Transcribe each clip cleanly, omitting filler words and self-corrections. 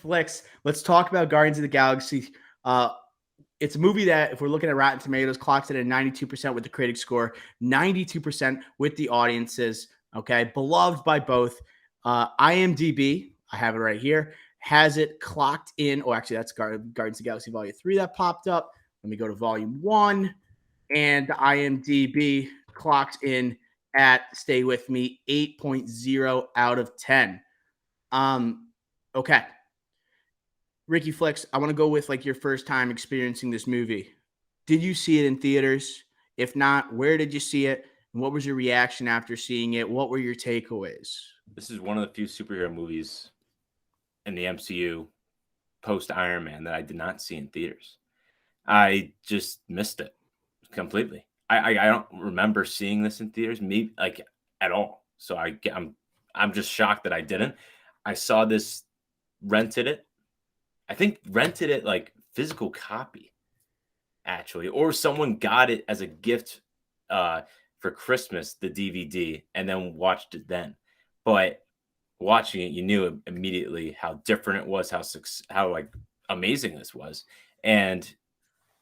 Flicks. Let's talk about Guardians of the Galaxy. Uh, it's a movie that, if we're looking at Rotten Tomatoes, clocks it at 92% with the critic score, 92% with the audiences. Okay, beloved by both. IMDb, I have it right here, has it clocked in. Oh, actually, that's Guardians of the Galaxy Volume 3 that popped up. Let me go to Volume 1, and IMDb clocks in at, stay with me, 8.0 out of 10. Okay. Ricky Flex, I want to go with like your first time experiencing this movie. Did you see it in theaters? If not, where did you see it? And what was your reaction after seeing it? What were your takeaways? This is one of the few superhero movies in the MCU post Iron Man that I did not see in theaters. I just missed it completely. I don't remember seeing this in theaters, maybe like at all. So I'm just shocked that I didn't. I saw this, rented it. I think rented it like physical copy actually, or someone got it as a gift for Christmas, the DVD, and then watched it then. But watching it, you knew immediately how different it was, how like amazing this was, and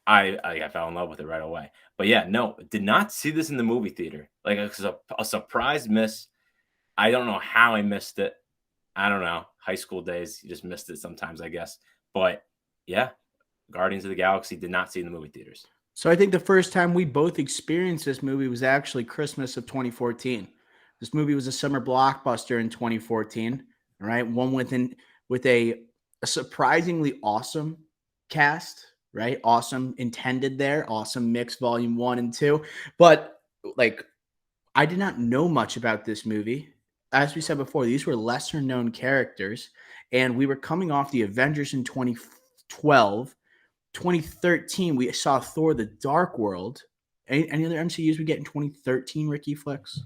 I fell in love with it right away. But yeah, no, did not see this in the movie theater. Like a surprise miss. I don't know how I missed it. I don't know. High school days, you just missed it sometimes, I guess. But yeah, Guardians of the Galaxy did not see in the movie theaters. So I think the first time we both experienced this movie was actually Christmas of 2014. This movie was a summer blockbuster in 2014. All right, one with a surprisingly awesome cast, right? Awesome intended there, awesome mix, volume 1 and 2. But like, I did not know much about this movie. As we said before, these were lesser known characters, and we were coming off the Avengers in 2012. 2013, we saw Thor: The Dark World. Any other MCUs we get in 2013, Ricky Flex?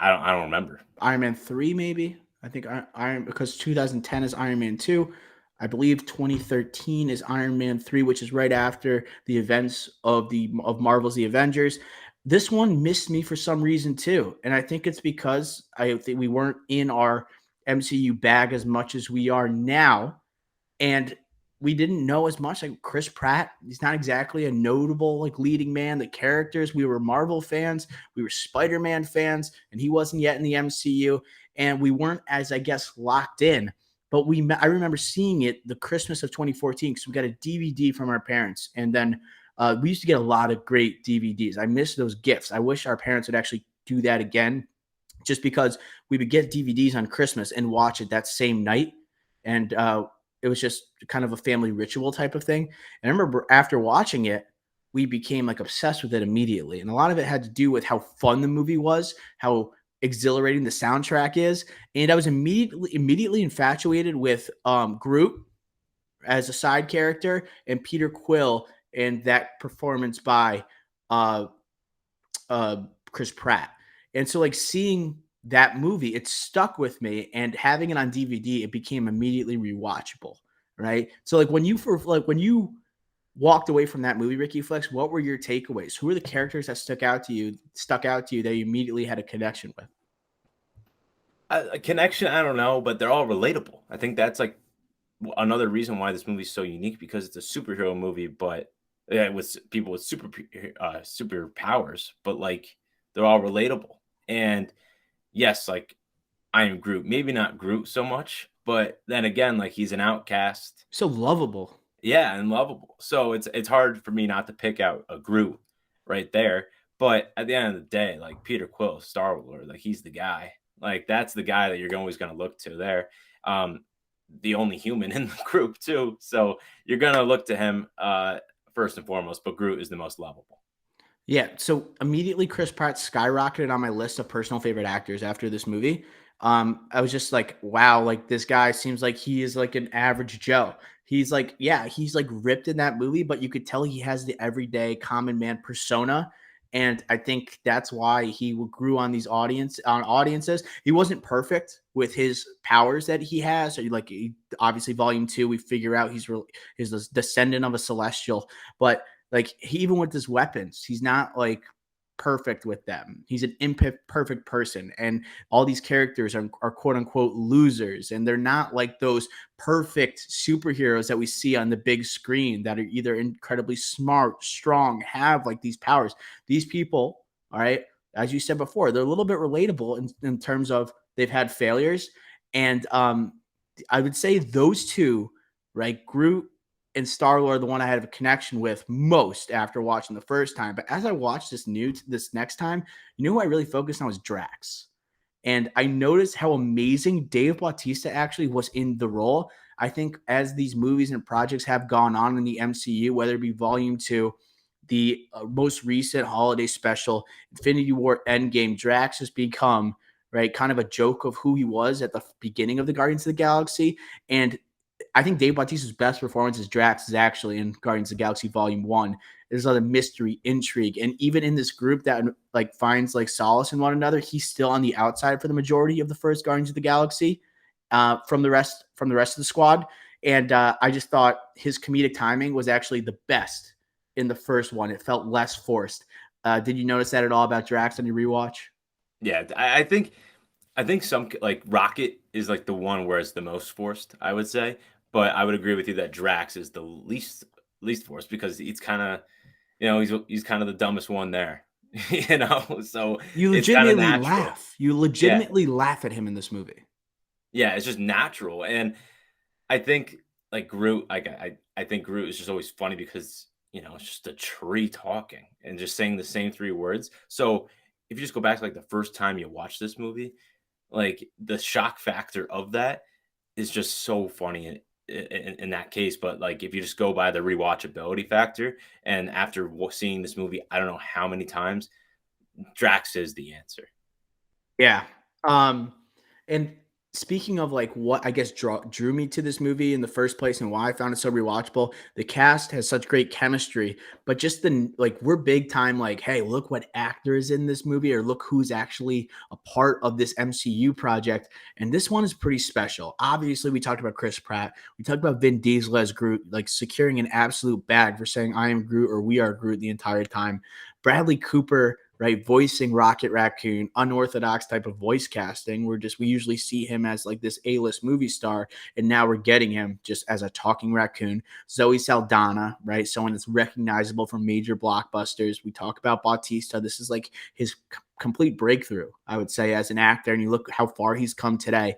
I don't remember. Iron Man 3, maybe. I think Iron, because 2010 is Iron Man 2. I believe 2013 is Iron Man 3, which is right after the events of Marvel's The Avengers. This one missed me for some reason too, and I think it's because I think we weren't in our MCU bag as much as we are now, and we didn't know as much. Like Chris Pratt, he's not exactly a notable like leading man. The characters, we were Marvel fans, we were Spider-Man fans, and he wasn't yet in the MCU, and we weren't as, I guess, locked in. But I remember seeing it the Christmas of 2014 because we got a DVD from our parents, and then we used to get a lot of great DVDs. I miss those gifts. I wish our parents would actually do that again, just because we would get DVDs on Christmas and watch it that same night, and it was just kind of a family ritual type of thing. And I remember after watching it, we became like obsessed with it immediately. And a lot of it had to do with how fun the movie was, how exhilarating the soundtrack is. And I was immediately infatuated with Groot as a side character and Peter Quill and that performance by uh, Chris Pratt. And so, like, seeing that movie, it stuck with me, and having it on DVD, it became immediately rewatchable. Right. So, like, when you walked away from that movie, Ricky Flex, what were your takeaways? Who were the characters that stuck out to you that you immediately had a connection with? A connection, I don't know, but they're all relatable. I think that's like another reason why this movie is so unique, because it's a superhero movie, but yeah, with people with superpowers, but like they're all relatable. And yes, like I am Groot, maybe not Groot so much, but then again, like he's an outcast, So lovable. yeah, and lovable. So it's hard for me not to pick out a Groot right there. But at the end of the day, like Peter Quill, Star Lord, like he's the guy. Like that's the guy that you're always going to look to there. The only human in the group too. So you're going to look to him first and foremost. But Groot is the most lovable. Yeah, so immediately Chris Pratt skyrocketed on my list of personal favorite actors after this movie. I was just like, wow, like this guy seems like he is like an average Joe. He's like, yeah, he's like ripped in that movie, but you could tell he has the everyday common man persona. And I think that's why he grew on audiences. He wasn't perfect with his powers that he has. So like, obviously, Volume 2, we figure out he's a descendant of a celestial, but like even with his weapons, he's not like perfect with them. He's an imperfect person, and all these characters are quote unquote losers, and they're not like those perfect superheroes that we see on the big screen that are either incredibly smart, strong, have like these powers. These people, all right, as you said before, they're a little bit relatable in terms of they've had failures, and I would say those two, right, Groot and Star Lord, the one I had a connection with most after watching the first time. But as I watched this next time, you know who I really focused on was Drax. And I noticed how amazing Dave Bautista actually was in the role. I think as these movies and projects have gone on in the MCU, whether it be Volume 2, the most recent holiday special, Infinity War Endgame, Drax has become, right, kind of a joke of who he was at the beginning of the Guardians of the Galaxy. And I think Dave Bautista's best performance as Drax is actually in Guardians of the Galaxy Volume 1. There's a lot of mystery, intrigue, and even in this group that like finds like solace in one another, he's still on the outside for the majority of the first Guardians of the Galaxy from the rest of the squad. And I just thought his comedic timing was actually the best in the first one. It felt less forced. Did you notice that at all about Drax on your rewatch? Yeah, I think some like Rocket is like the one where it's the most forced, I would say. But I would agree with you that Drax is the least forced because it's kind of he's kind of the dumbest one there, So You it's kind of legitimately natural. laugh. You Yeah, legitimately laugh at him in this movie. yeah, it's just natural, and I think like Groot, I think Groot is just always funny because it's just a tree talking and just saying the same three words. So if you just go back to like the first time you watch this movie, like the shock factor of that is just so funny in that case. But like if you just go by the rewatchability factor, and after seeing this movie, I don't know how many times, Drax is the answer. Yeah. Um, and speaking of like what I guess drew me to this movie in the first place and why I found it so rewatchable, the cast has such great chemistry, but just like we're big time like, hey, look what actor is in this movie or look who's actually a part of this MCU project. And this one is pretty special. Obviously, we talked about Chris Pratt. We talked about Vin Diesel as Groot, like securing an absolute bag for saying I am Groot or we are Groot the entire time. Bradley Cooper, right, voicing Rocket Raccoon, unorthodox type of voice casting. We usually see him as like this A-list movie star, and now we're getting him just as a talking raccoon. Zoe Saldana, right, someone that's recognizable from major blockbusters. We talk about Bautista. This is like his complete breakthrough, I would say, as an actor. And you look how far he's come today.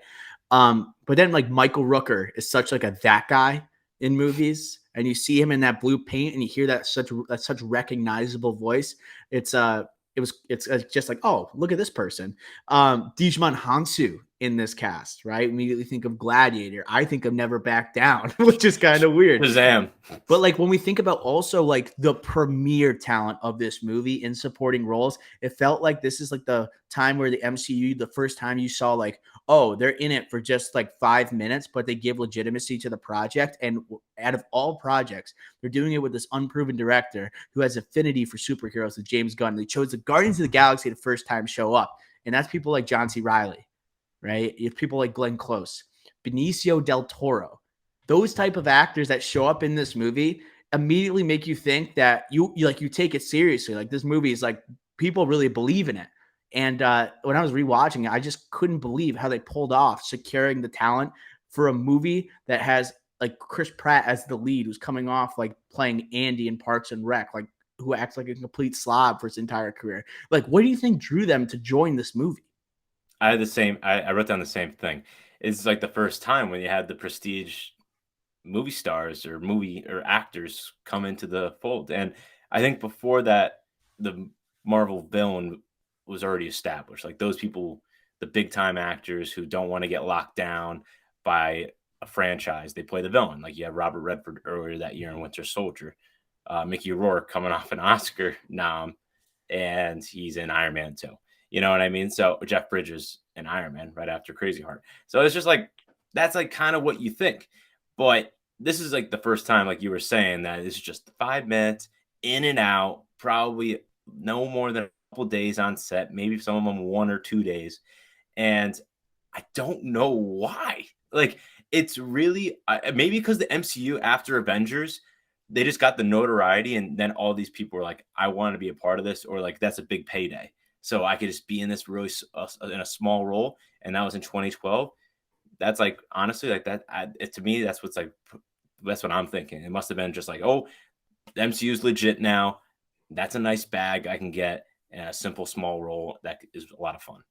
But then like Michael Rooker is such like a that guy in movies, and you see him in that blue paint, and you hear that such recognizable voice. It's it's just like, oh, look at this person. Dijman Hansu in this cast, right? Immediately think of Gladiator. I think of Never Back Down, which is kind of weird. Shazam! But like when we think about also like the premier talent of this movie in supporting roles, it felt like this is like the time where the MCU, the first time you saw like, oh, they're in it for just like 5 minutes, but they give legitimacy to the project. And out of all projects, they're doing it with this unproven director who has affinity for superheroes, with James Gunn. They chose the Guardians of the Galaxy the first time show up, and that's people like John C. Riley, right? You have people like Glenn Close, Benicio del Toro. Those type of actors that show up in this movie immediately make you think that you take it seriously. Like this movie is like people really believe in it. And when I was rewatching it, I just couldn't believe how they pulled off securing the talent for a movie that has like Chris Pratt as the lead, who's coming off like playing Andy in Parks and Rec, like who acts like a complete slob for his entire career. Like, what do you think drew them to join this movie? I had the same. I wrote down the same thing. It's like the first time when you had the prestige movie stars or movie or actors come into the fold. And I think before that, the Marvel villain was already established. Like those people, the big time actors who don't want to get locked down by a franchise, they play the villain. Like you had Robert Redford earlier that year in Winter Soldier, Mickey Rourke coming off an Oscar nom, and he's in Iron Man 2. You know what I mean? So Jeff Bridges in Iron Man right after Crazy Heart. So it's just like that's like kind of what you think. But this is like the first time, like you were saying, that it's just 5 minutes in and out, probably no more than a couple days on set, maybe some of them 1 or 2 days. And I don't know why. Like, it's really maybe because the MCU after Avengers they just got the notoriety, and then all these people were like, I want to be a part of this, or like that's a big payday, so I could just be in this really in a small role, and that was in 2012. That's like honestly like that. To me, that's what's like. That's what I'm thinking. It must have been just like, oh, the MCU is legit now. That's a nice bag I can get in a simple small role. That is a lot of fun.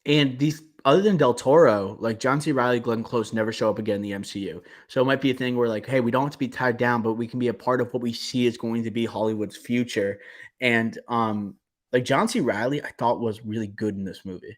And these, other than Del Toro, like John C. Riley, Glenn Close never show up again in the MCU. So it might be a thing where like, hey, we don't have to be tied down, but we can be a part of what we see is going to be Hollywood's future. And like John C. Riley, I thought was really good in this movie.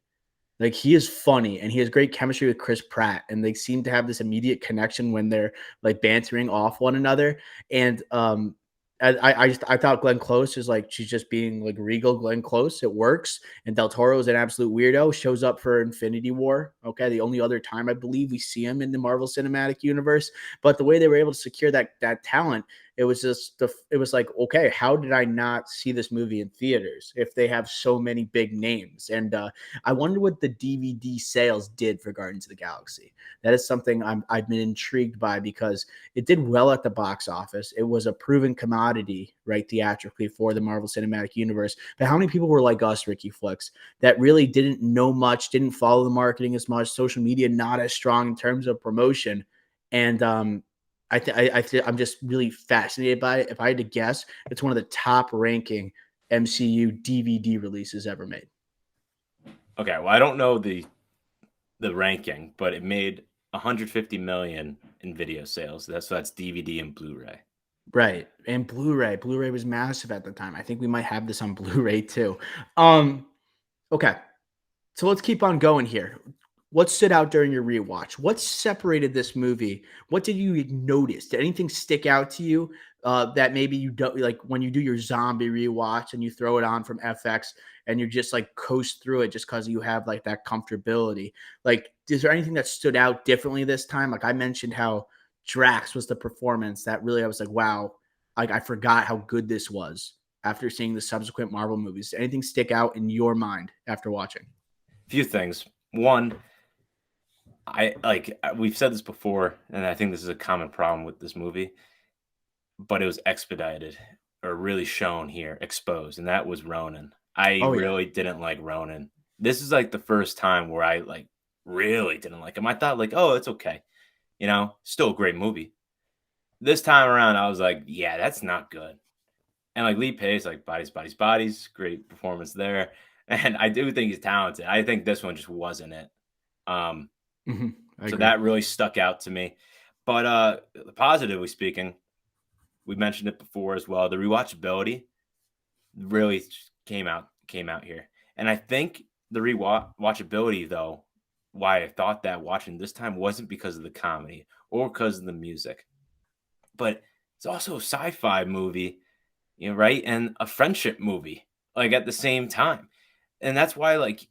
Like he is funny and he has great chemistry with Chris Pratt, and they seem to have this immediate connection when they're like bantering off one another. And I thought Glenn Close is like, she's just being like regal Glenn Close. It works. And Del Toro is an absolute weirdo. Shows up for Infinity War. Okay, the only other time I believe we see him in the Marvel Cinematic Universe. But the way they were able to secure that talent, it was just it was like, okay, how did I not see this movie in theaters if they have so many big names? And I wonder what the DVD sales did for Guardians of the Galaxy. That is something I've been intrigued by, because it did well at the box office. It was a proven commodity, right, theatrically for the Marvel Cinematic Universe. But how many people were like us, Ricky Flicks, that really didn't know much, didn't follow the marketing as much, social media not as strong in terms of promotion, and I'm just really fascinated by it. If I had to guess, it's one of the top ranking MCU DVD releases ever made. Okay, well, I don't know the ranking, but it made 150 million in video sales. That's DVD and Blu-ray. Right. And Blu-ray. Blu-ray was massive at the time. I think we might have this on Blu-ray too. Um, okay. So let's keep on going here. What stood out during your rewatch? What separated this movie? What did you notice? Did anything stick out to you that maybe you don't like when you do your zombie rewatch and you throw it on from FX and you just like coast through it just because you have like that comfortability? Like, is there anything that stood out differently this time? Like I mentioned how Drax was the performance that really I was like, wow, like I forgot how good this was after seeing the subsequent Marvel movies. Did anything stick out in your mind after watching? Few things. One, we've said this before, and I think this is a common problem with this movie, but it was expedited or really shown here, exposed, and that was Ronan. I Oh yeah. really didn't like Ronan. This is like the first time where I like really didn't like him. I thought like, oh, it's okay, still a great movie. This time around, I was like, yeah, that's not good. And like Lee Pace, like bodies, bodies, bodies, great performance there. And I do think he's talented. I think this one just wasn't it. Um, I so agree. that really stuck out to me. But positively speaking, we mentioned it before as well. The rewatchability really came out here, and I think the rewatchability though, why I thought that watching this time wasn't because of the comedy or because of the music, but it's also a sci-fi movie, right, and a friendship movie like at the same time, and that's why like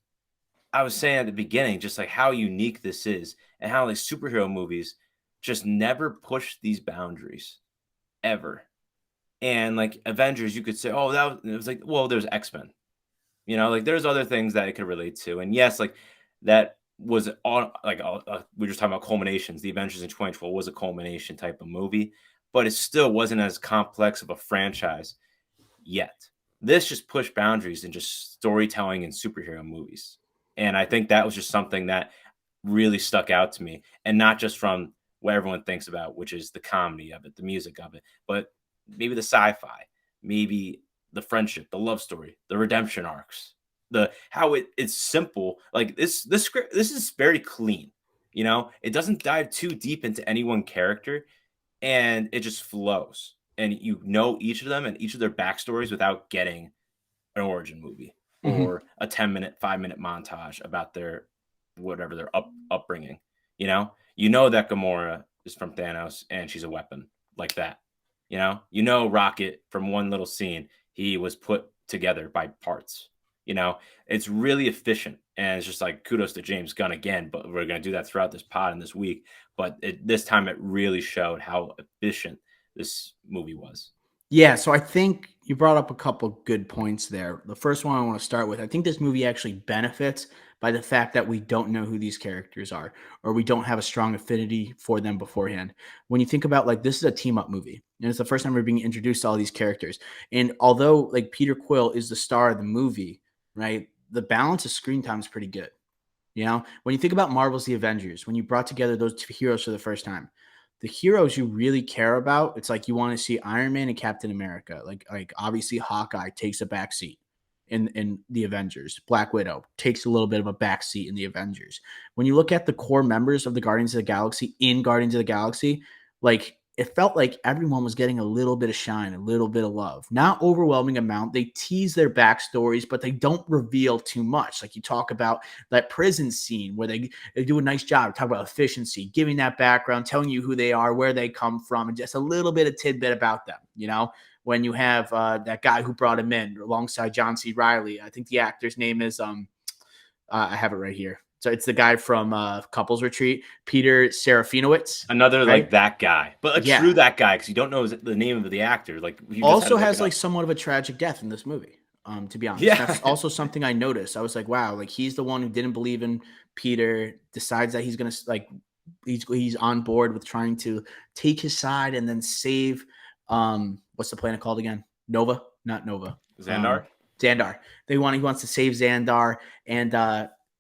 I was saying at the beginning, just like how unique this is, and how like superhero movies just never push these boundaries ever. And like Avengers, you could say, oh, it was like, well, there's X-Men, like there's other things that it could relate to. And yes, like that was all like we were just talking about culminations. The Avengers in 2012 was a culmination type of movie, but it still wasn't as complex of a franchise yet. This just pushed boundaries in just storytelling and superhero movies. And I think that was just something that really stuck out to me. And not just from what everyone thinks about, which is the comedy of it, the music of it, but maybe the sci-fi, maybe the friendship, the love story, the redemption arcs, the how it's simple. Like this script, this is very clean. It doesn't dive too deep into any one character, and it just flows. And you know each of them and each of their backstories without getting an origin movie Mhm. or a 10-minute, 5-minute montage about their whatever their upbringing. You know that Gamora is from Thanos and she's a weapon like that. Rocket from one little scene, he was put together by parts. It's really efficient, and it's just like kudos to James Gunn again. But we're gonna do that throughout this pod and this week. But this time, it really showed how efficient this movie was. Yeah, so I think you brought up a couple good points there. The first one I want to start with, I think this movie actually benefits by the fact that we don't know who these characters are, or we don't have a strong affinity for them beforehand. When you think about, like, this is a team up movie, and it's the first time we're being introduced to all these characters. And although, like, Peter Quill is the star of the movie, right? The balance of screen time is pretty good. You know, when you think about Marvel's The Avengers, when you brought together those two heroes for the first time, the heroes you really care about, it's like you want to see Iron Man and Captain America. Like obviously Hawkeye takes a back seat in the Avengers. Black Widow takes a little bit of a back seat in the Avengers. When you look at the core members of the Guardians of the Galaxy in Guardians of the Galaxy, like it felt like everyone was getting a little bit of shine, a little bit of love. Not overwhelming amount. They tease their backstories, but they don't reveal too much. Like you talk about that prison scene where they do a nice job, talk about efficiency, giving that background, telling you who they are, where they come from, and just a little bit of tidbit about them, you know? When you have that guy who brought him in alongside John C. Riley, I think the actor's name is I have it right here. So it's the guy from Couples Retreat, Peter Serafinowicz, Another right? like that guy, but a true Yeah. that guy because you don't know the name of the actor. Like you just had Also to look has it like up. somewhat of a tragic death in this movie. To be honest, Yeah, that's also something I noticed. I was like, wow, like he's the one who didn't believe in Peter, decides that he's gonna like he's on board with trying to take his side and then save what's the planet called again? Nova, not Nova. Xandar. Xandar. He wants to save Xandar, and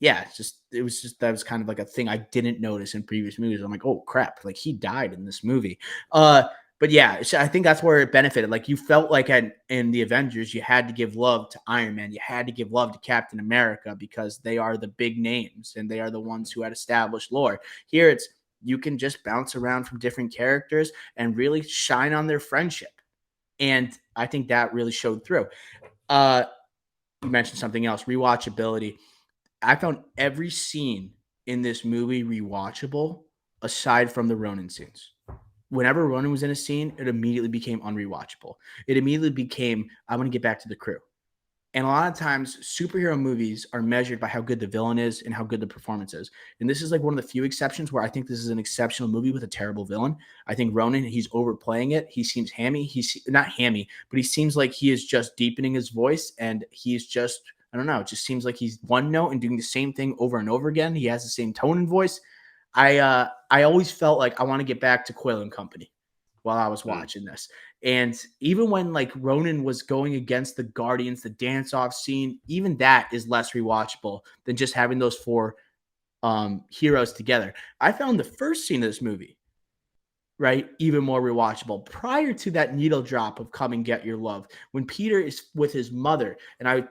yeah, it's just it was just that was kind of like a thing I didn't notice in previous movies. I'm like, oh crap, like he died in this movie. Uh but yeah, so I think that's where it benefited. Like you felt like in the Avengers, you had to give love to Iron Man, you had to give love to Captain America because they are the big names and they are the ones who had established lore. Here, it's you can just bounce around from different characters and really shine on their friendship, and I think that really showed through. Uh, you mentioned something else, rewatchability. I found every scene in this movie rewatchable aside from the Ronin scenes. Whenever Ronan was in a scene, it immediately became unrewatchable. It immediately became, I want to get back to the crew. And a lot of times, superhero movies are measured by how good the villain is and how good the performance is. And this is like one of the few exceptions where I think this is an exceptional movie with a terrible villain. I think Ronan, he's overplaying it. He seems hammy. He's not hammy, but he seems like he is just deepening his voice and he's just, I don't know, it just seems like he's one note and doing the same thing over and over again. He has the same tone and voice. I always felt like I want to get back to Quill and Company while I was Mm. watching this. And even when like Ronan was going against the Guardians, the dance off scene, even that is less rewatchable than just having those four heroes together. I found the first scene of this movie, right, even more rewatchable prior to that needle drop of Come and Get Your Love. When Peter is with his mother, and I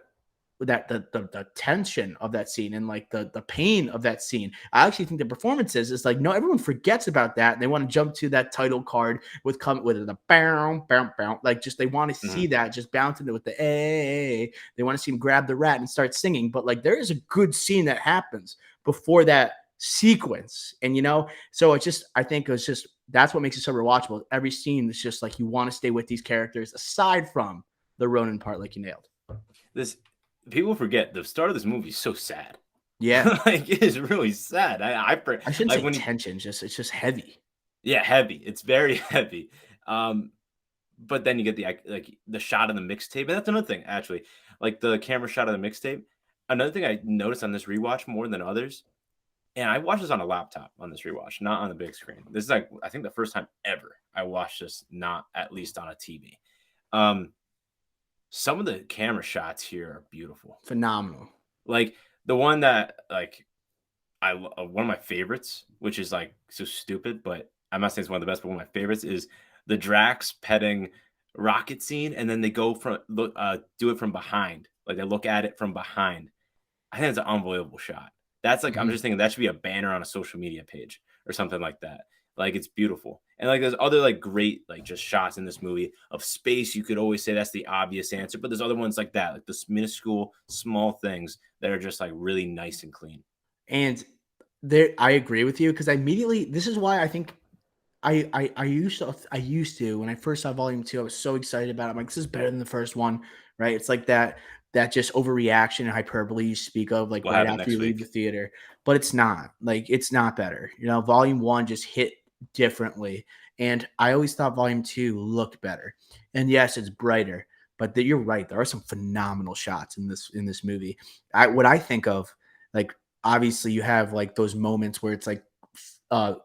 that the tension of that scene and like the pain of that scene. I actually think the performances is like no, everyone forgets about that. And they want to jump to that title card with come with the bow bow bow, like just they want to see Mhm. that just bouncing with the a. They want to see him grab the rat and start singing. But like there is a good scene that happens before that sequence, and you know, so it's just I think it's just that's what makes it so rewatchable. Every scene is just like you want to stay with these characters aside from the Ronan part, like you nailed. This people forget the start of this movie is so sad. Yeah. Like it is really sad. I shouldn't Like say when you tension, just it's just heavy. yeah, heavy. It's very heavy. Um, but then you get the like the shot of the mixtape, and that's another thing actually. Like the camera shot of the mixtape. Another thing I noticed on this rewatch more than others, and I watched this on a laptop on this rewatch, not on the big screen. This is like I think the first time ever I watched this not at least on a TV. Um, some of the camera shots here are beautiful. Phenomenal. Like the one that like one of my favorites, which is like so stupid, but I'm not saying it's one of the best, but one of my favorites is the Drax petting Rocket scene, and then they go from do it from behind, like they look at it from behind. I think it's an unbelievable shot. That's like I'm Mhm. just thinking that should be a banner on a social media page or something like that. Like it's beautiful, and like there's other like great like just shots in this movie of space. You could always say that's the obvious answer, but there's other ones like that, like the minuscule small things that are just like really nice and clean. And there I agree with you because I immediately this is why I think I used to when I first saw volume 2, I was so excited about it. I'm like, this is better than the first one, right? It's like that just overreaction and hyperbole you speak of like What right happened after next you leave the week? theater. But it's not. Like it's not better. You know, volume 1 just hit differently. And I always thought Volume 2 looked better. And yes, it's brighter, but you're right. There are some phenomenal shots in this movie. What I think of, like, obviously you have like those moments where it's like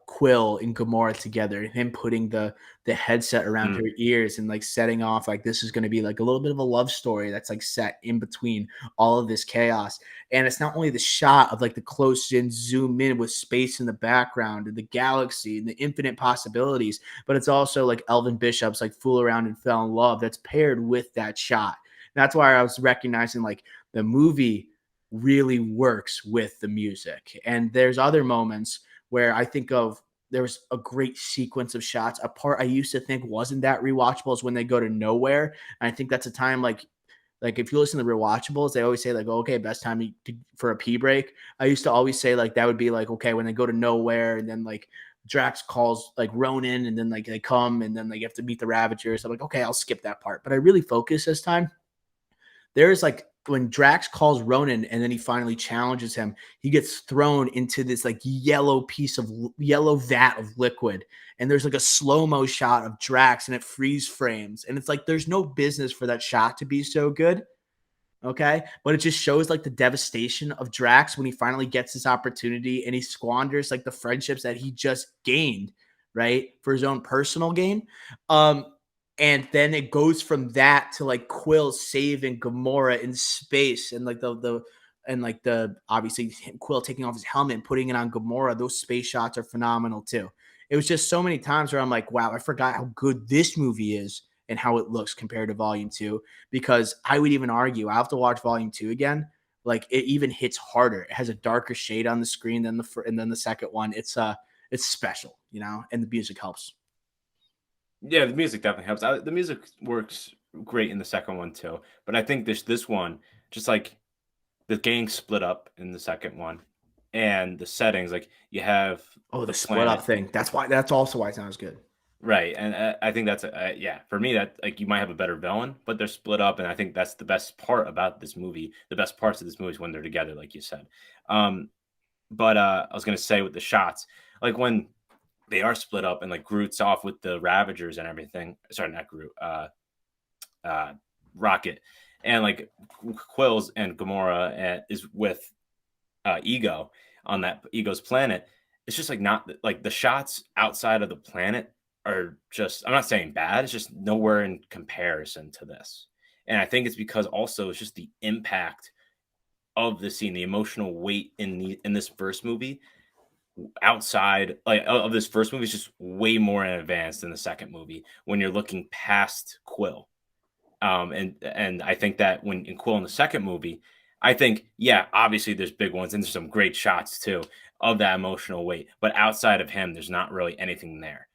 Quill and Gamora together, and him putting the headset around her Mm. ears and like setting off like this is going to be like a little bit of a love story that's like set in between all of this chaos. And it's not only the shot of like the close in zoom in with space in the background and the galaxy and the infinite possibilities, but it's also like Elvin Bishop's like fool around and fell in love that's paired with that shot. That's why I was recognizing like the movie really works with the music. And there's other moments where I think of there was a great sequence of shots. A part I used to think wasn't that rewatchable is when they go to nowhere. And I think that's a time like if you listen to the rewatchables, they always say like, oh, okay, best time for a pee break. I used to always say like that would be like okay when they go to nowhere and then like Drax calls like Ronan and then like they come and then like you have to meet the Ravagers. I'm like okay, I'll skip that part. But I really focus this time there's like when Drax calls Ronan and then he finally challenges him, he gets thrown into this like yellow vat of liquid. And there's like a slow mo shot of Drax and it freeze frames. And it's like there's no business for that shot to be so good. Okay. But it just shows like the devastation of Drax when he finally gets this opportunity and he squanders like the friendships that he just gained, right? For his own personal gain. Um, and then it goes from that to like Quill saving Gamora in space and like the and like the obviously Quill taking off his helmet and putting it on Gamora. Those space shots are phenomenal too. It was just so many times where I'm like, wow, I forgot how good this movie is and how it looks compared to Volume 2 because I would even argue I have to watch Volume 2 again. Like it even hits harder. It has a darker shade on the screen than the second one. It's special, you know, and the music helps. Yeah, the music definitely helps. The music works great in the second one too, but I think this one, just like the gang split up in the second one, and the settings, like you have Oh, the the split up planet, thing. That's also why it sounds good. right? And I think that's yeah, for me that like you might have a better villain, but they're split up, and I think that's the best part about this movie. The best parts of this movie is when they're together, like you said. Um, but I was gonna say with the shots, like when they are split up and like Groot's off with the Ravagers and everything. Sorry, not Groot. Uh, Rocket, and like Quills and Gamora is with Ego on that Ego's planet. It's just like not like the shots outside of the planet are just. I'm not saying bad. It's just nowhere in comparison to this. And I think it's because also it's just the impact of the scene, the emotional weight in this first movie outside like of this first movie is just way more in advance than the second movie when you're looking past Quill. And I think that when in Quill in the second movie, I think yeah, obviously there's big ones and there's some great shots too of that emotional weight, but outside of him, there's not really anything there.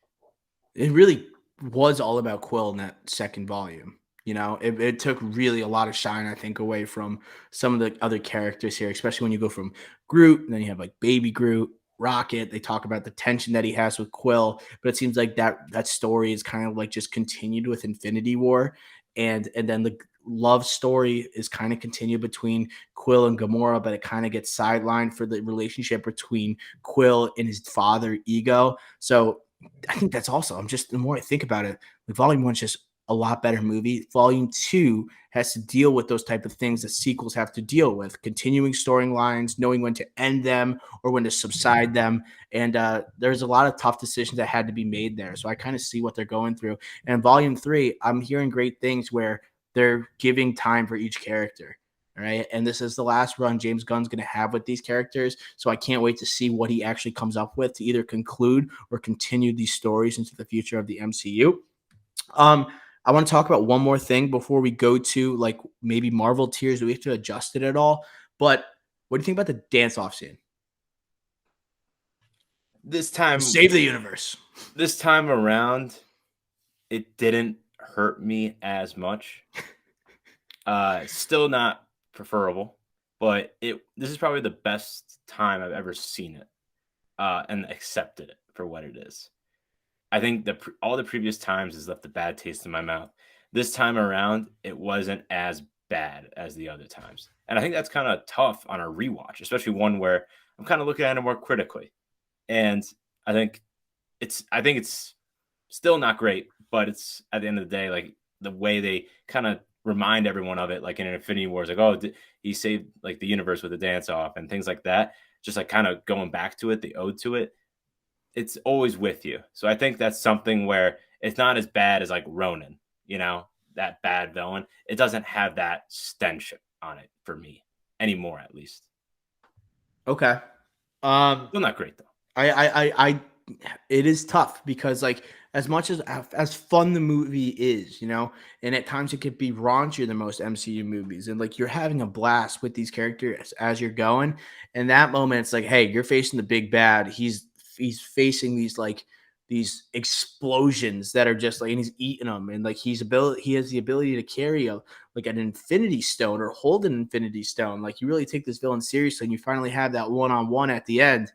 It really was all about Quill in that second volume. You know, it took really a lot of shine, I think, away from some of the other characters here, especially when you go from Groot, and then you have like Baby Groot, Rocket. They talk about the tension that he has with Quill, but it seems like that story is kind of like just continued with Infinity War, and then the love story is kind of continued between Quill and Gamora, but it kind of gets sidelined for the relationship between Quill and his father, Ego. So I think that's also. I'm just the more I think about it, like Volume One's just a lot better movie. Volume Two has to deal with those type of things that sequels have to deal with, continuing storylines, knowing when to end them or when to subside them. And there's a lot of tough decisions that had to be made there. So I kind of see what they're going through. And Volume Three, I'm hearing great things where they're giving time for each character. All right. And this is the last run James Gunn's going to have with these characters. So I can't wait to see what he actually comes up with to either conclude or continue these stories into the future of the MCU. Um, I want to talk about one more thing before we go to like maybe Marvel tiers. Do we have to adjust it at all? But what do you think about the dance off scene? This time, Save the universe. this time around, it didn't hurt me as much. Still not preferable, but it this is probably the best time I've ever seen it, and accepted it for what it is. I think all the previous times has left a bad taste in my mouth. This time around, it wasn't as bad as the other times, and I think that's kind of tough on a rewatch, especially one where I'm kind of looking at it more critically. And I think I think it's still not great, but it's at the end of the day, like the way they kind of remind everyone of it, like in Infinity War, is like, oh, he saved like the universe with a dance off and things like that. Just like kind of going back to it, the ode to it. It's always with you. So I think that's something where it's not as bad as like Ronan, that bad villain. It doesn't have that stench on it for me anymore, at least. Okay. Um, Still not great though. I it is tough because like as much as fun the movie is, and at times it could be raunchier than most MCU movies, and like you're having a blast with these characters as you're going, and that moment it's like, hey, you're facing the big bad. He's facing these explosions that are just like, and he's eating them, and like he has the ability to carry a like an Infinity Stone or hold an Infinity Stone. Like you really take this villain seriously, and you finally have that one on one at the end,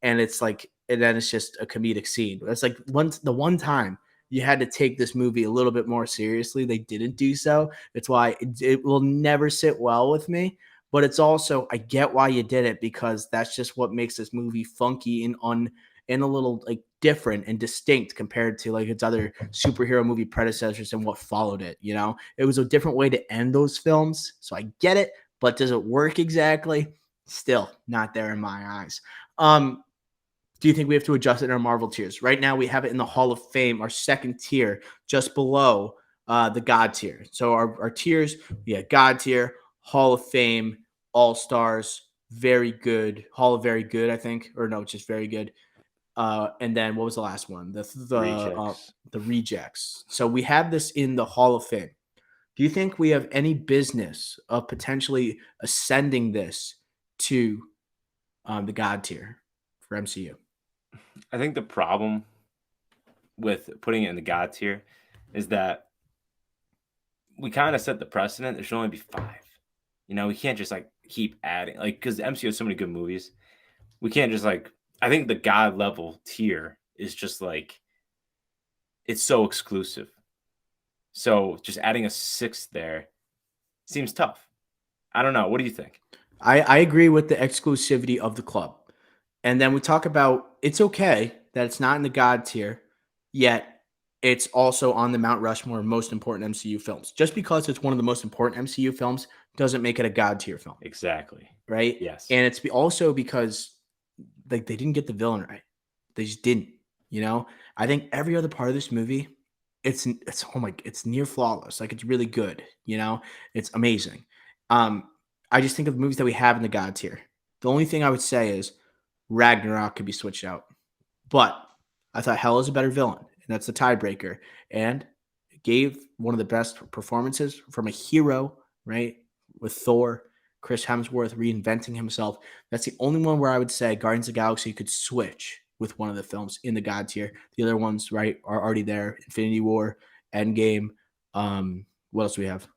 and it's like, and then it's just a comedic scene. It's like the one time you had to take this movie a little bit more seriously, they didn't do so. It's why it will never sit well with me. But it's also, I get why you did it, because that's just what makes this movie funky and a little like different and distinct compared to like its other superhero movie predecessors and what followed it. It was a different way to end those films, so I get it. But does it work exactly? Still not there in my eyes. Do you think we have to adjust it in our Marvel tiers? Right now, we have it in the Hall of Fame, our second tier, just below the God tier. So our tiers, we have God tier, Hall of Fame, All Stars, very good, Hall of Very Good, I think, or no, just very good. And then what was the last one? Rejects. The rejects. So we have this in the Hall of Fame. Do you think we have any business of potentially ascending this to the God tier for MCU? I think the problem with putting it in the God tier is that we kind of set the precedent. There should only be five. We can't just like keep adding, like, because the MCU has so many good movies. We can't just like, I think the God level tier is just like, it's so exclusive. So just adding a sixth there seems tough. I don't know. What do you think? I agree with the exclusivity of the club. And then we talk about, it's okay that it's not in the God tier, yet it's also on the Mount Rushmore of most important MCU films. Just because it's one of the most important MCU films doesn't make it a God tier film, Exactly. right? Yes. And it's also because like they didn't get the villain right. They just didn't. I think every other part of this movie, it's near flawless. Like it's really good. It's amazing. Um, I just think of the movies that we have in the God tier. The only thing I would say is Ragnarok could be switched out. But I thought Hell is a better villain, and that's the tiebreaker. And it gave one of the best performances from a hero, right? With Thor, Chris Hemsworth reinventing himself. That's the only one where I would say Guardians of the Galaxy could switch with one of the films in the God tier. The other ones, right, are already there. Infinity War, Endgame. What else do we have?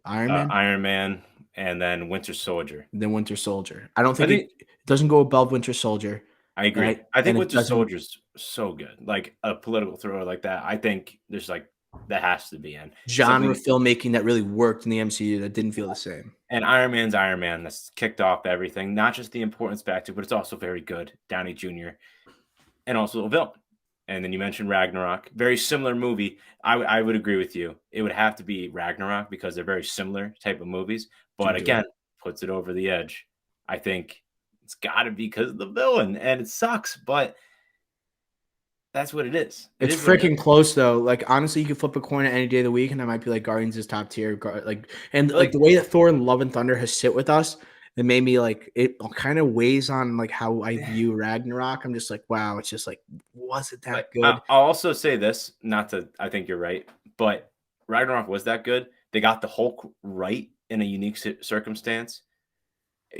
Iron Man, Iron Man and then Winter Soldier. and then Winter Soldier. I don't I think think it doesn't go above Winter Soldier, I agree. right? I think And it Winter doesn't Soldier's so good. Like a political thriller like that. I think there's like that has to be in genre something. filmmaking that really worked in the MCU that didn't feel the same. And Iron Man's Iron Man that's kicked off everything. Not just the importance factor, but it's also very good. Downey Jr. and also a villain. And then you mentioned Ragnarok, very similar movie. I would agree with you. It would have to be Ragnarok because they're very similar type of movies. Do But agree. again, puts it over the edge. I think it's got to be because of the villain, and it sucks, but that's what it is. It It's is what it freaking is. close though. Like honestly, you could flip a coin at any day of the week, and I might be like Guardians is top tier. Like and like Like the way that Thor and Love and Thunder has sit with us, it made me like it kind of weighs on like how I view Ragnarok. I'm just like, wow, it's just like, was it that Like, good? I'll also say this, not to, I think you're right, but Ragnarok was that good. They got the Hulk right in a unique circumstance.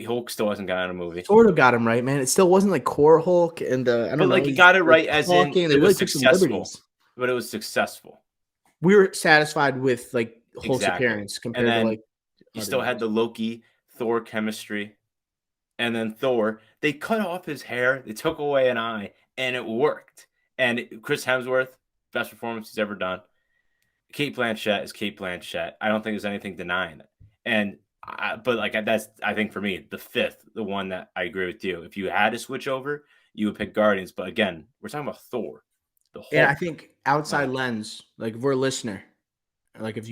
Hulk still hasn't gotten a movie, Sort of got him right, man. It still wasn't like Core Hulk, and I but don't know, like you he's got it like right as in talking. They it really was took some successful, liberties. but it was successful. We were satisfied with like Hulk's Exactly. appearance And compared to then like you other still had movies. the Loki Thor chemistry. And then Thor, they cut off his hair, they took away an eye, and it worked. And Chris Hemsworth, best performance he's ever done. Kate Blanchett is Kate Blanchett. I don't think there's anything denying it. And but like that's I think for me the fifth, the one that I agree with you. If you had to switch over, you would pick Guardians. But again, we're talking about Thor. the And I Hulk. think outside Uh, lens, like if we're a listener, like if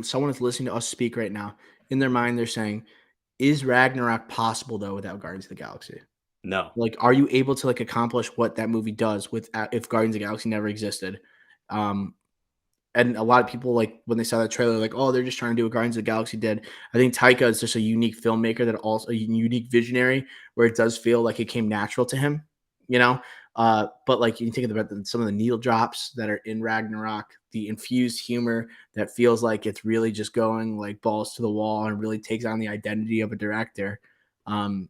someone is listening to us speak right now, in their mind they're saying, "Is Ragnarok possible though without Guardians of the Galaxy?" no, Like, are you able to like accomplish what that movie does with if Guardians of the Galaxy never existed? Um, and a lot of people like when they saw that trailer, like, oh, they're just trying to do what Guardians of the Galaxy did. I think Taika is just a unique filmmaker that also a unique visionary where it does feel like it came natural to him, you know. But like you think about some of the needle drops that are in Ragnarok, the infused humor that feels like it's really just going like balls to the wall and really takes on the identity of a director. Um,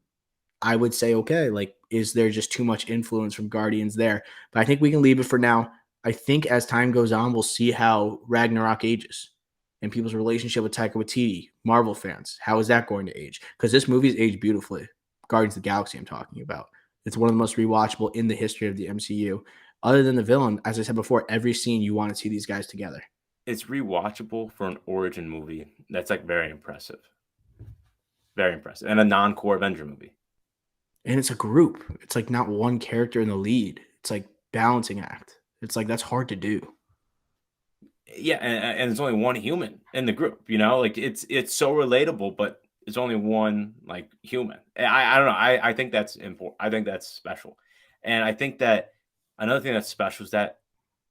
I would say, okay, like, is there just too much influence from Guardians there? But I think we can leave it for now. I think as time goes on, we'll see how Ragnarok ages and people's relationship with Taika Waititi, Marvel fans. How is that going to age? Because this movie's aged beautifully. Guardians of the Galaxy, I'm talking about. It's one of the most rewatchable in the history of the MCU. Other than the villain, as I said before, every scene you want to see these guys together. it's rewatchable for an origin movie. That's like very impressive, and a non-core Avenger movie. And it's a group. It's like not one character in the lead. It's like balancing act. It's like that's hard to do. Yeah, and there's only one human in the group. Like it's so relatable, but it's only one like human. I don't know. I think that's important. I think that's special, and I think that another thing that's special is that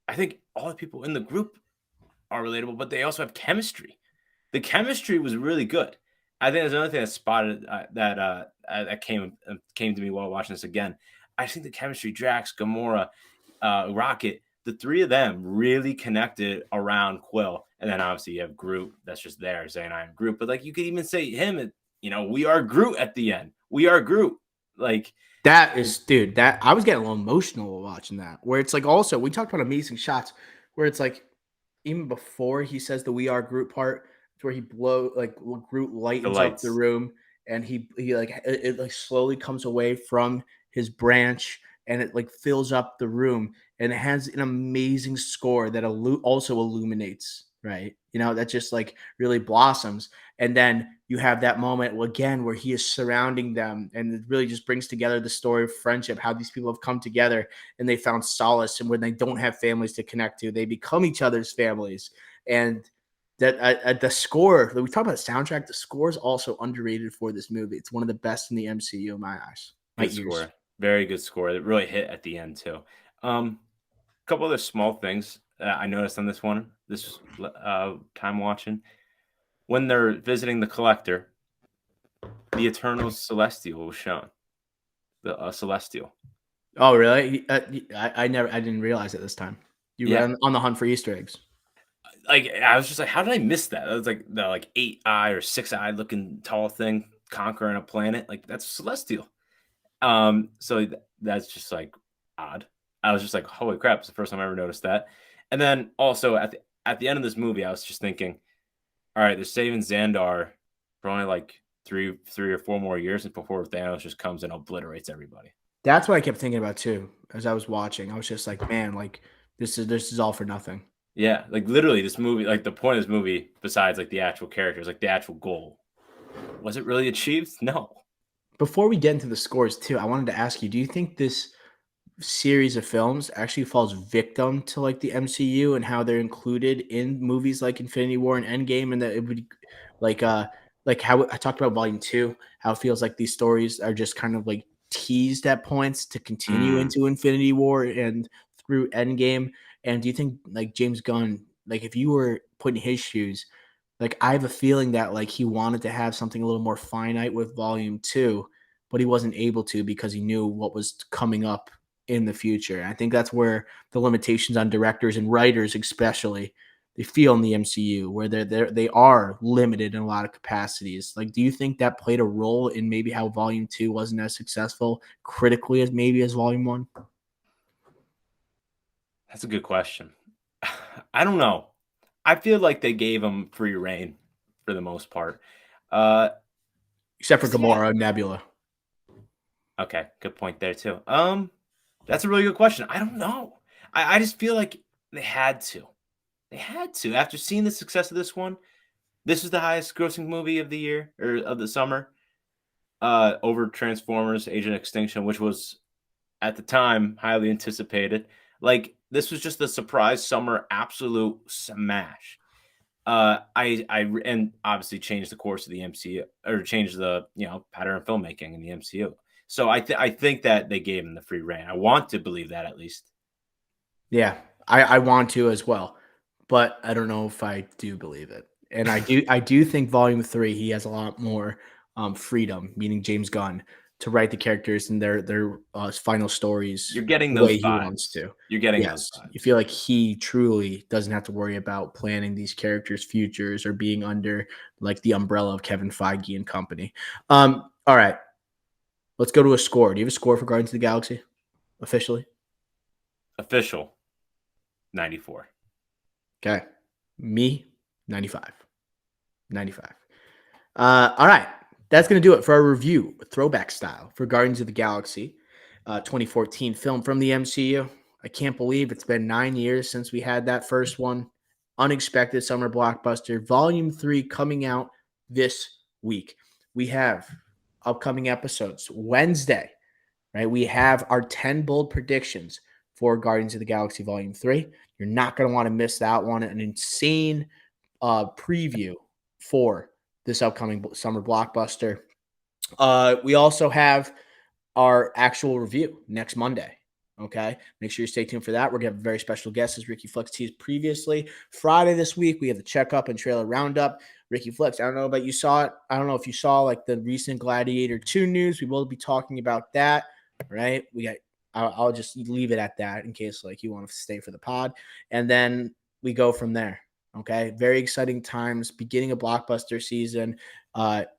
I think all the people in the group are relatable, but they also have chemistry. The chemistry was really good. I think there's another thing that spotted that came to me while watching this again. I think the chemistry, Drax, Gamora, Rocket, the three of them really connected around Quill, and then obviously you have Groot that's just there saying "I am Groot," but like you could even say him, we are Groot at the end. We are Groot. Like That is, dude, that I was getting a little emotional watching that. Where it's like, also, we talked about amazing shots where it's like, even before he says the "We Are Groot" part, it's where he Groot the lightens up the lights, room, and he like it like slowly comes away from his branch, and it like fills up the room, and it has an amazing score that also illuminates, right? That just like really blossoms, and then you have that moment again where he is surrounding them, and it really just brings together the story of friendship, how these people have come together and they found solace, and when they don't have families to connect to, they become each other's families. And that the score, we talk about the soundtrack, the score is also underrated for this movie. It's one of the best in the MCU in my eyes, my good ears. score, very good score. It really hit at the end too. Couple other small things that I noticed on this one, this time watching. When they're visiting the collector, the Eternal Celestial was shown. The Celestial. Oh, really? I didn't realize it this time. You were Yeah. on the hunt for Easter eggs. Like I was just like, how did I miss that? That was like the like 8 eye or 6 eye looking tall thing conquering a planet. Like that's celestial. So that's just like odd. I was just like, holy crap, it's the first time I ever noticed that. And then also at the end of this movie, I was just thinking, all right, they're saving Xandar for only like three or four more years before Thanos just comes and obliterates everybody. That's what I kept thinking about too as I was watching. I was just like, man, like this is all for nothing. Yeah, like literally this movie, like the point of this movie, besides like the actual characters, like the actual goal, was it really achieved? No. Before we get into the scores too, I wanted to ask you, do you think this series of films actually falls victim to like the MCU and how they're included in movies like Infinity War and Endgame, and that it would like uh like how I talked about Volume 2, how it feels like these stories are just kind of like teased at points to continue Mm, into Infinity War and through Endgame. And do you think like James Gunn, like if you were put in his shoes, like I have a feeling that like he wanted to have something a little more finite with Volume 2, but he wasn't able to because he knew what was coming up in the future. I think that's where the limitations on directors and writers, especially, they feel in the MCU, where they are limited in a lot of capacities. Like, do you think that played a role in maybe how Volume 2 wasn't as successful critically as maybe as Volume 1? that's a good question. I don't know. I feel like they gave him free reign for the most part. Uh, Except for 'Cause yeah, Gamora and Nebula. okay, good point there too. That's a really good question. I don't know. I just feel like they had to. They had to. After seeing the success of this one, this is the highest grossing movie of the year or of the summer. Over Transformers: Age of Extinction, which was at the time highly anticipated. Like, this was just a surprise summer absolute smash. And obviously changed the course of the MCU, or changed the, pattern of filmmaking in the MCU. So I think that they gave him the free reign. I want to believe that, at least. Yeah, I want to as well, but I don't know if I do believe it. And I do think Volume 3, he has a lot more freedom, meaning James Gunn, to write the characters and their final stories You're getting the those way he wants vibes. to. You're getting those Yes, you vibes. feel like he truly doesn't have to worry about planning these characters' futures or being under like the umbrella of Kevin Feige and company. All right, let's go to a score. Do you have a score for Guardians of the Galaxy officially? Official 94. Okay, me 95. 95. All right. That's going to do it for our review, throwback style, for Guardians of the Galaxy 2014 film from the MCU. I can't believe it's been 9 years since we had that first one. Unexpected summer blockbuster, Volume 3 coming out this week. We have upcoming episodes Wednesday, right? We have our 10 bold predictions for Guardians of the Galaxy Volume 3. You're not going to want to miss that one. An insane preview for this upcoming summer blockbuster. We also have our actual review next Monday. Okay. Make sure you stay tuned for that. We're going to have a very special guest, as Ricky Flex teased previously. Friday this week, we have the checkup and trailer roundup. Ricky Flex, I don't know about you saw it. I don't know if you saw like the recent Gladiator 2 news. We will be talking about that. Right. I'll just leave it at that in case like you want to stay for the pod. And then we go from there. Okay. Very exciting times, beginning of blockbuster season.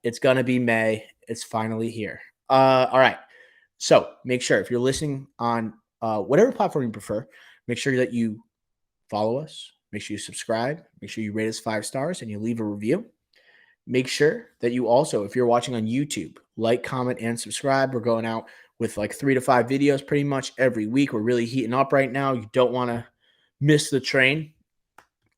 It's going to be May. It's finally here. All right. So make sure if you're listening on whatever platform you prefer, make sure that you follow us. Make sure you subscribe. Make sure you rate us 5 stars and you leave a review. Make sure that you also, if you're watching on YouTube, like, comment, and subscribe. We're going out with like 3 to 5 videos pretty much every week. We're really heating up right now. You don't want to miss the train.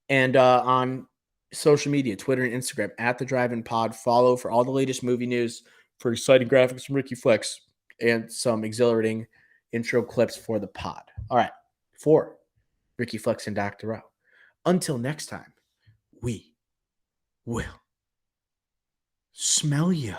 And on social media, Twitter and Instagram, at the Drive-In Pod, follow for all the latest movie news, for exciting graphics from Ricky Flex, and some exhilarating intro clips for the pod. All right, for Ricky Flex and Dr. O. Until next time, we will smell you.